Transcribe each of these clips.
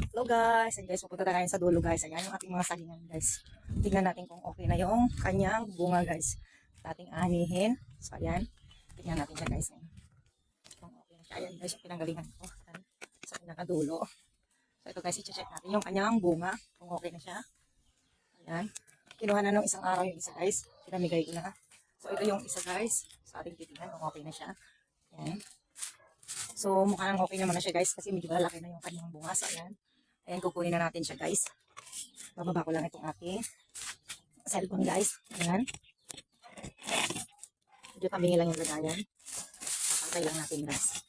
Hello guys, and guys, pupunta tayo sa dulo guys. Ayan yung ating mga sagingan guys. Tingnan natin kung okay na yung kanyang bunga guys. Ating anihin. So ayan, tingnan natin siya guys. Ayan. Kung okay na siya. Ayan guys, yung pinanggalingan ko. Ayan. Sa pinakadulo. So ito guys, i-check natin yung kanyang bunga. Kung okay na siya. Ayan. Kinuha na nung isang araw yung isa guys. Pinamigay ko na. So ito yung isa guys. Sa ating titingnan kung okay na siya. Ayan. So, mukhang okay naman na siya guys kasi medyo malaki na yung kanyang bunga. So, ayan. Ayan, kukunin na natin siya guys. Bababa ko lang itong aking cellphone guys. Ayan. Medyo tabingi lang yung lagayan. Papantay lang natin guys.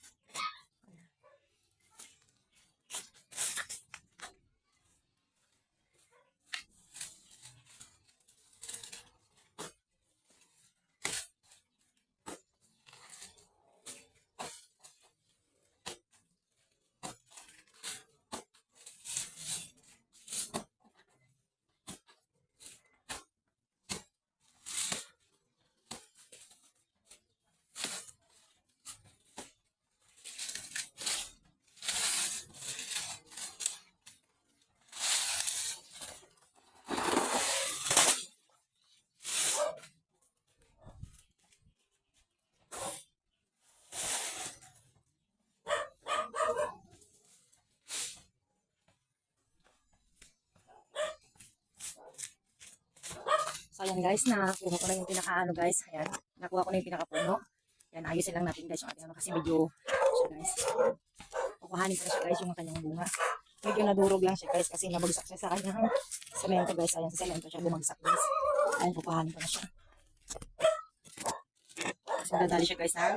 So, ayan guys, nakuha ko na yung pinaka-ano guys. Ayan, nakuha ko na yung pinaka-puno. Ayan, ayusin lang natin guys yung ating ano kasi medyo siya guys. Kukuhanin ko na siya guys yung kanyang bunga. Medyo nadurog lang siya guys kasi nabagsak siya sa kanyang semento guys. Ayan, sa semento siya bumagsak guys. Ayan, kukuhanin ko na siya. So, dadali siya guys ha.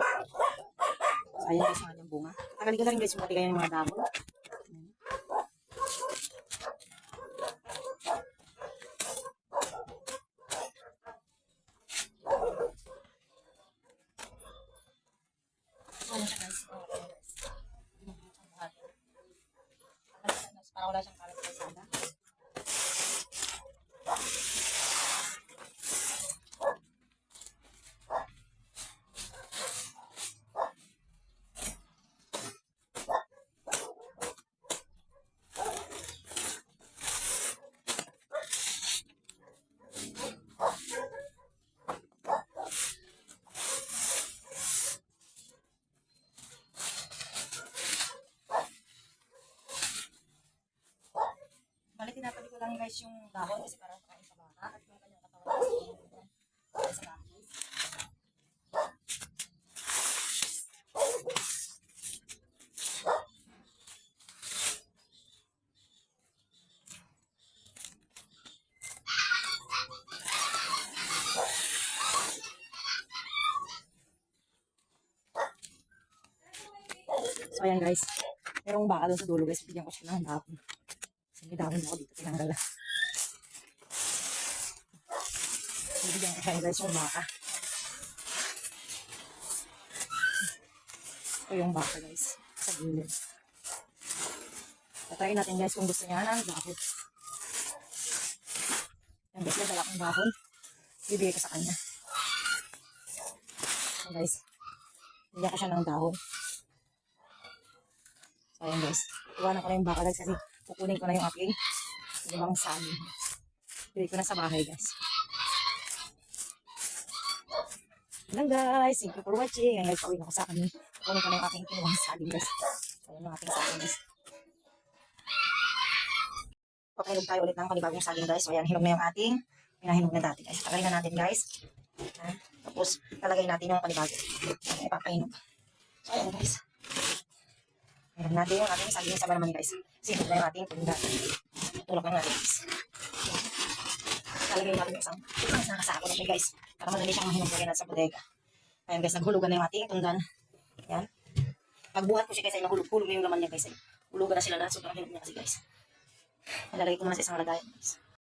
So, ayan guys yung kanyang bunga. Tagalin ko na rin guys yung pati kayo yung mga damo. Ayan siya guys. Para wala siyang kalat sa sana. Balik tinatabi ko lang guys yung dahon kasi parang pakain sa baka at yung kanyang katawan guys sa guys. So ayan guys, merong baka doon sa dulo guys, bigyan ko siya ng dahon. Kasi may dahon ako dito tinanggal. Bigyan ko siya guys yung baka. Ito yung baka guys, sa gilid. Tatry natin guys kung gusto niya ng dahon. Yan guys, nadala akong dahon. Bibigay ko sa kanya. So guys, bigyan ko siya ng dahon. So ayan guys, iwanan ko na yung baka guys kasi kukunin ko na yung aking ibang saging. Bigay ko na sa bahay guys. Yan guys, thank you for watching. Ayan guys, pauwi na ko sa akin. Kukunin ko na yung aking kinuwang saging guys. So ayan yung aking saging guys. Papahinog tayo ulit ng panibagong saging guys. So ayan, hinog na yung ating pinahinog na dati guys. Tagalin na natin guys. Ayan. Tapos lalagay natin yung panibago. Ayan, ipapahinog. So ayan guys. Hinog natin yung ating saging sa naman guys. Hinog na yung ating panibago. Tulak lang natin guys. Lalagay natin yung isang nakasako na siya guys. Para madali siyang mahinog na sa bodega. Ayan guys, naghulugan na yung ating tundan. Ayan. Pagbuhat ko siya guys ay nahulog-hulog na yung laman niya guys. Hulugan na sila lahat. Sobrang hinog niya kasi guys. Ilalagay ko muna sa isang lagayan guys.